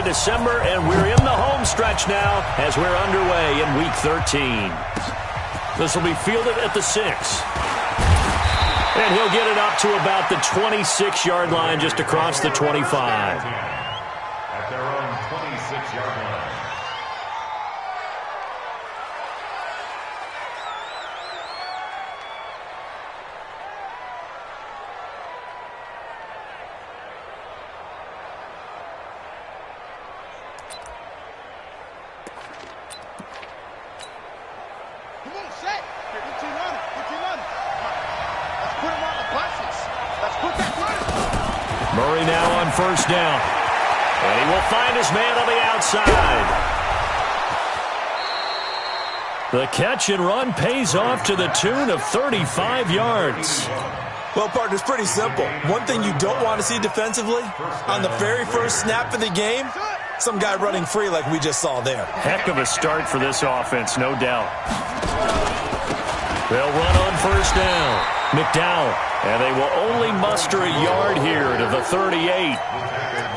of December, and we're in the home stretch now as we're underway in Week 13. This will be fielded at the 6. And he'll get it up to about the 26-yard line, just across the 25. At their own 26-yard line. Murray now on first down. And he will find his man on the outside. The catch and run pays off to the tune of 35 yards. Well, partner, it's pretty simple. One thing you don't want to see defensively, on the very first snap of the game, some guy running free like we just saw there. Heck of a start for this offense, no doubt. They'll run on first down. McDowell. And they will only muster a yard here to the 38.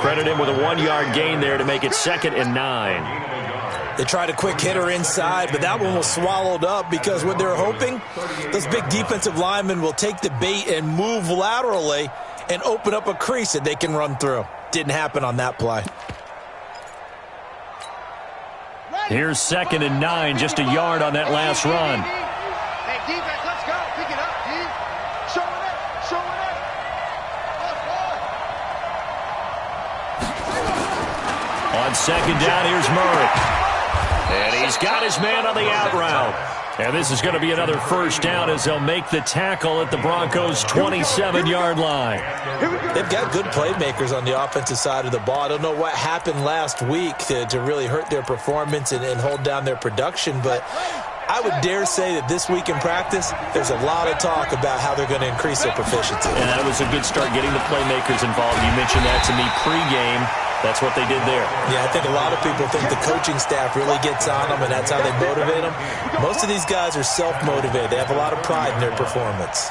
Credit him with a 1-yard gain there to make it 2nd and 9. They tried a quick hitter inside, but that one was swallowed up because what they're hoping, those big defensive linemen will take the bait and move laterally and open up a crease that they can run through. Didn't happen on that play. Here's 2nd and 9, just a yard on that last run. Hey, defense, let's go. Pick it up, D. Show it up. Show it up. On 2nd down, here's Murray. And he's got his man on the out route. And this is going to be another first down as they'll make the tackle at the Broncos' 27-yard line. They've got good playmakers on the offensive side of the ball. I don't know what happened last week to really hurt their performance and hold down their production, but I would dare say that this week in practice, there's a lot of talk about how they're going to increase their proficiency. And that was a good start getting the playmakers involved. You mentioned that to me pregame. That's what they did there. Yeah, I think a lot of people think the coaching staff really gets on them, and that's how they motivate them. Most of these guys are self-motivated. They have a lot of pride in their performance.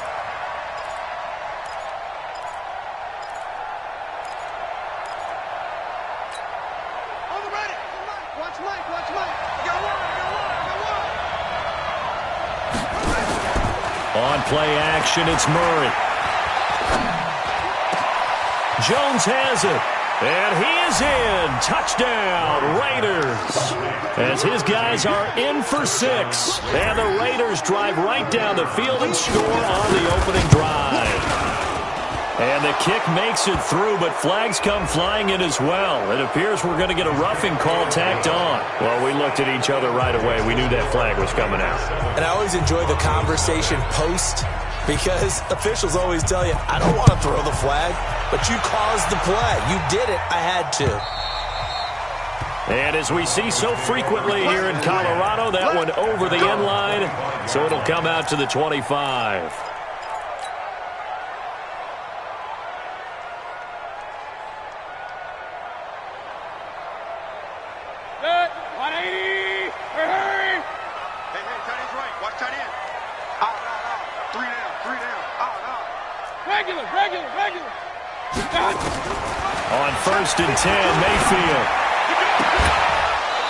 On play action, it's Murray. Jones has it. And he is in. Touchdown, Raiders. As his guys are in for 6. And the Raiders drive right down the field and score on the opening drive. And the kick makes it through, but flags come flying in as well. It appears we're going to get a roughing call tacked on. Well, we looked at each other right away. We knew that flag was coming out. And I always enjoy the conversation post, because officials always tell you, I don't want to throw the flag, but you caused the play. You did it. I had to. And as we see so frequently here in Colorado, that one over the end line, so it'll come out to the 25. Good. 180. Hurry. Hey, tight end's right. Watch tight end. Out. 3 down. Out. Regular. On 1st and 10, Mayfield.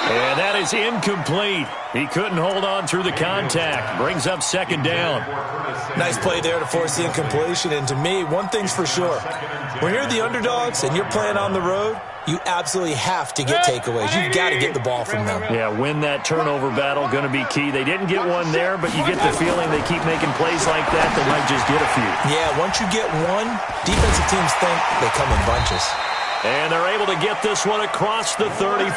And that is incomplete. He couldn't hold on through the contact. Brings up 2nd down. Nice play there to force the incompletion. And to me, one thing's for sure. When you're the underdogs and you're playing on the road, you absolutely have to get takeaways. You've got to get the ball from them. Yeah, win that turnover battle, going to be key. They didn't get one there, but you get the feeling they keep making plays like that, they might just get a few. Yeah, once you get one, defensive teams think they come in bunches. And they're able to get this one across the 35.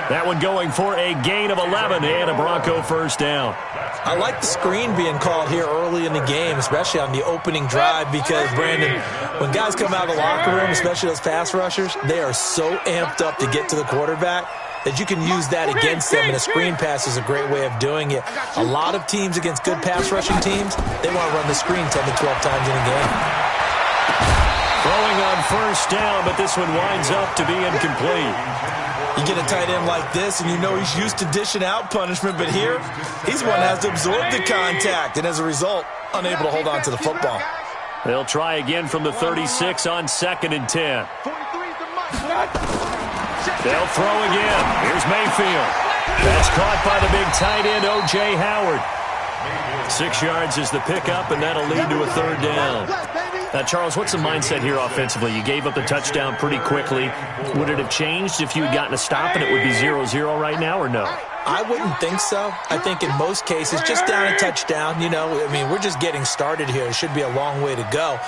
That one going for a gain of 11 and a Bronco first down. I like the screen being called here early in the game, especially on the opening drive, because, Brandon, when guys come out of the locker room, especially those pass rushers, they are so amped up to get to the quarterback that you can use that against them, and a screen pass is a great way of doing it. A lot of teams against good pass rushing teams, they want to run the screen 10 to 12 times in a game. Throwing on first down, but this one winds up to be incomplete. You get a tight end like this, and you know he's used to dishing out punishment, but here, he's the one that has to absorb the contact, and as a result, unable to hold on to the football. They'll try again from the 36 on 2nd and 10. They'll throw again. Here's Mayfield. That's caught by the big tight end, O.J. Howard. 6 yards is the pickup, and that'll lead to a third down. Now, Charles, what's the mindset here offensively? You gave up the touchdown pretty quickly. Would it have changed if you had gotten a stop and it would be 0-0 right now, or no? I wouldn't think so. I think in most cases, just down a touchdown, we're just getting started here. It should be a long way to go.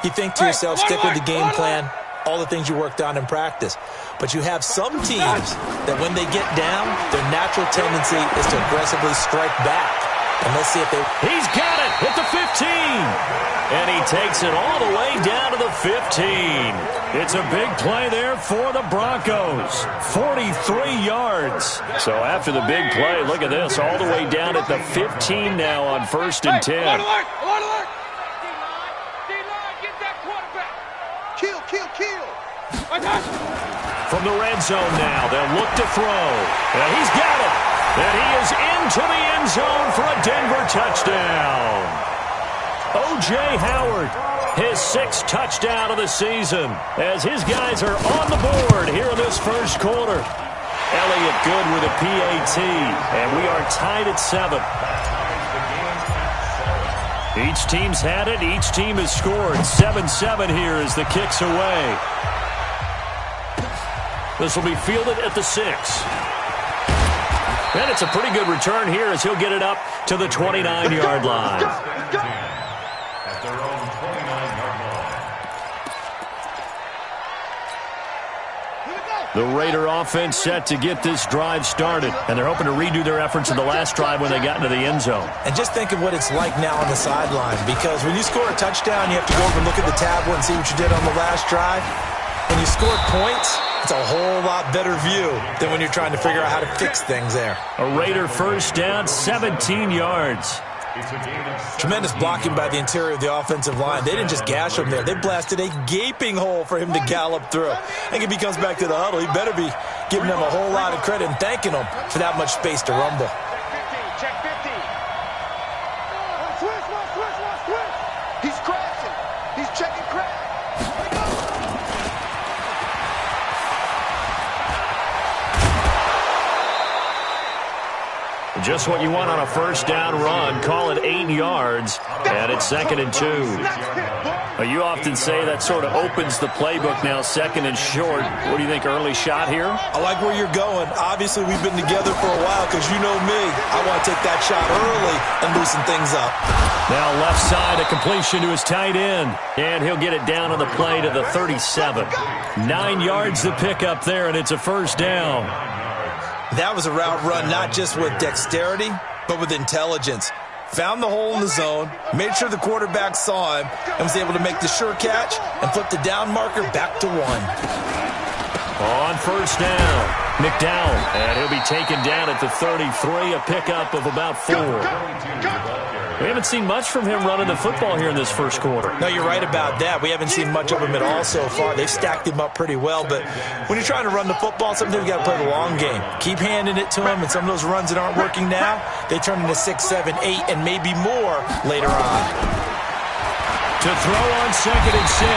You think to yourself, stick with the game plan, all the things you worked on in practice. But you have some teams that when they get down, their natural tendency is to aggressively strike back. And let's see if they... He's got it at the 15. And he takes it all the way down to the 15. It's a big play there for the Broncos. 43 yards. So after the big play, look at this, all the way down at the 15 now on 1st and 10. D-line, get that quarterback. Kill. From the red zone now, they'll look to throw. And he's got it. And he is into the end zone for a Denver touchdown. O.J. Howard, his 6th touchdown of the season, as his guys are on the board here in this first quarter. Elliott good with a PAT, and we are tied at 7. Each team's had it. Each team has scored. 7-7 here as the kick's away. This will be fielded at the 6. And it's a pretty good return here as he'll get it up to the 29-yard line. At their own 29-yard line. The Raider offense set to get this drive started, and they're hoping to redo their efforts in the last drive when they got into the end zone. And just think of what it's like now on the sideline, because when you score a touchdown, you have to go over and look at the tablet and see what you did on the last drive. When you scored points, it's a whole lot better view than when you're trying to figure out how to fix things there. A Raider first down, 17 yards. Tremendous blocking by the interior of the offensive line. They didn't just gash him there. They blasted a gaping hole for him to gallop through. I think if he comes back to the huddle, he better be giving them a whole lot of credit and thanking them for that much space to rumble. Check 15. Switch. He's crashing. He's checking crash. Just what you want on a first down run. Call it 8 yards, and it's 2nd and 2. You often say that sort of opens the playbook now, 2nd and short. What do you think, early shot here? I like where you're going. Obviously, we've been together for a while because you know me. I want to take that shot early and loosen things up. Now left side, a completion to his tight end, and he'll get it down on the play to the 37. 9 yards the pickup there, and it's a first down. That was a route run not just with dexterity, but with intelligence. Found the hole in the zone, made sure the quarterback saw him, and was able to make the sure catch and flip the down marker back to 1. On first down, McDowell, and he'll be taken down at the 33, a pickup of about 4. We haven't seen much from him running the football here in this first quarter. No, you're right about that. We haven't seen much of him at all so far. They've stacked him up pretty well, but when you're trying to run the football, sometimes you got to play the long game. Keep handing it to him, and some of those runs that aren't working now, they turn into 6, 7, 8, and maybe more later on. To throw on 2nd and 6.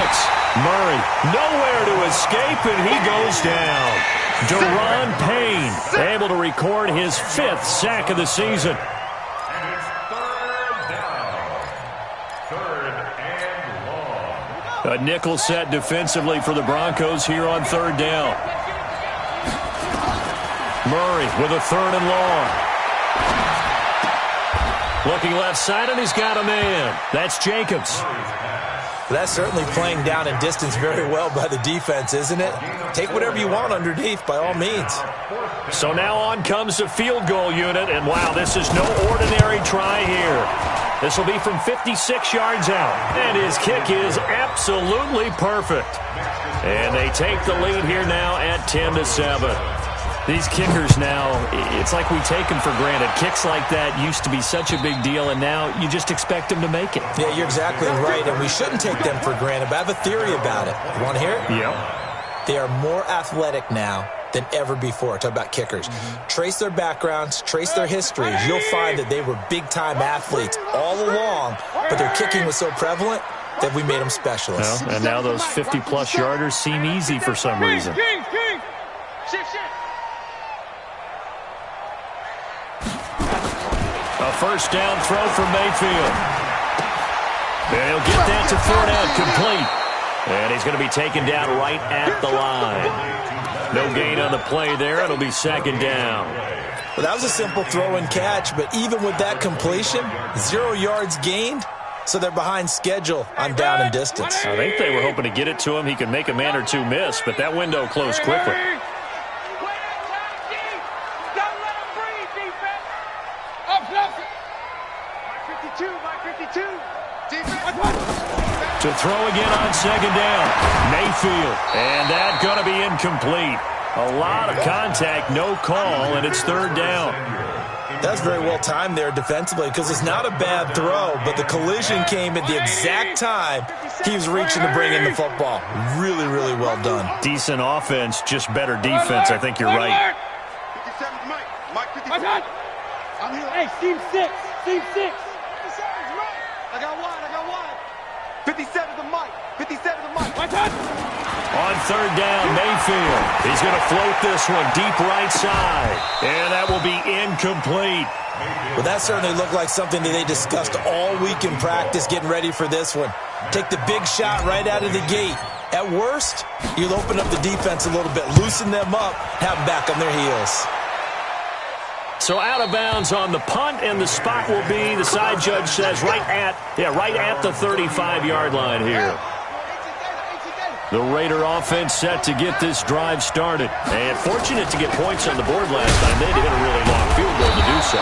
Murray, nowhere to escape, and he goes down. Deron Payne, able to record his 5th sack of the season. A nickel set defensively for the Broncos here on 3rd down. Murray with a 3rd and long. Looking left side, and he's got a man. That's Jacobs. That's certainly playing down in distance very well by the defense, isn't it? Take whatever you want underneath, by all means. So now on comes the field goal unit, and wow, this is no ordinary try here. This will be from 56 yards out, and his kick is absolutely perfect. And they take the lead here now at 10-7. These kickers now, it's like we take them for granted. Kicks like that used to be such a big deal, and now you just expect them to make it. Yeah, you're exactly right, and we shouldn't take them for granted, but I have a theory about it. You want to hear it? Yep. They are more athletic now than ever before. Talk about kickers. Trace their backgrounds, trace their histories. You'll find that they were big-time athletes all along, but their kicking was so prevalent that we made them specialists. Well, and now those 50-plus yarders seem easy for some reason. Shift. A first down throw for Mayfield. And he'll get that to Fournette, complete. And he's going to be taken down right at the line. No gain on the play there. It'll be second down. Well, that was a simple throw and catch, but even with that completion, 0 yards gained, so they're behind schedule on down and distance. I think they were hoping to get it to him. He could make a man or two miss, but that window closed quickly. Don't let him breathe, defense. Up, Mike 52. Defense. To throw again on second down. Mayfield. And that going to be incomplete. A lot of contact, no call, and it's third down. That's very well timed there defensively because it's not a bad throw, but the collision came at the exact time he was reaching to bring in the football. Really, really well done. Decent offense, just better defense. I think you're right. 57's Mike. Mike 54. I'm here. Hey, Team 6. 57's Mike. I got one. 57's the Mike. 57's the Mike. On third down, Mayfield. He's going to float this one deep right side. And that will be incomplete. Well, that certainly looked like something that they discussed all week in practice getting ready for this one. Take the big shot right out of the gate. At worst, you'll open up the defense a little bit, loosen them up, have them back on their heels. So out of bounds on the punt, and the spot will be, the side judge says, right at the 35-yard line here. The Raider offense set to get this drive started. And fortunate to get points on the board last time. They hit a really long field goal to do so.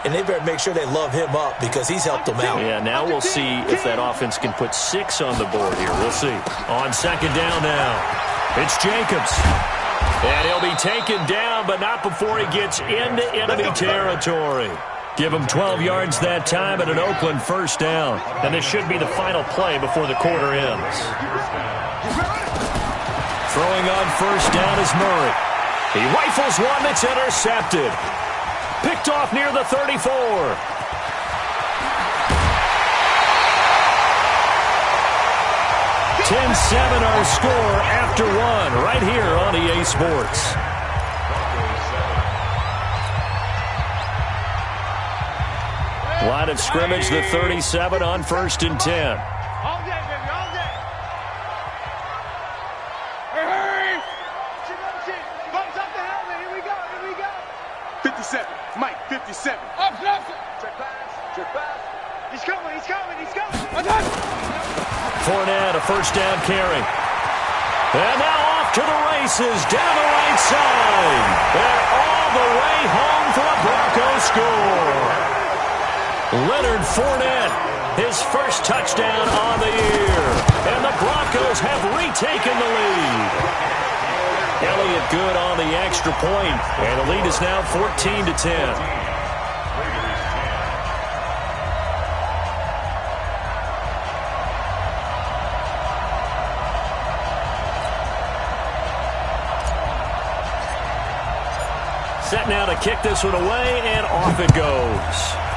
And they better make sure they love him up because he's helped them out. Yeah, now we'll see if that offense can put 6 on the board here. We'll see. On second down now, it's Jacobs. And he'll be taken down, but not before he gets into enemy territory. Give him 12 yards that time at an Oakland first down. And this should be the final play before the quarter ends. Throwing on first down is Murray. He rifles one that's intercepted. Picked off near the 34. 10-7 our score after one right here on EA Sports. Line of scrimmage, the 37 on first and 10. All day, baby, all day. Hurry! Bumps up the helmet. Here we go. 57. Mike, 57. Up, check pass. He's coming. Fournette, a first down carry. And now off to the races, down the right side. And all the way home for a Broncos score. Leonard Fournette, his first touchdown on the year. And the Broncos have retaken the lead. Elliott good on the extra point, and the lead is now 14-10. Set now to kick this one away, and off it goes.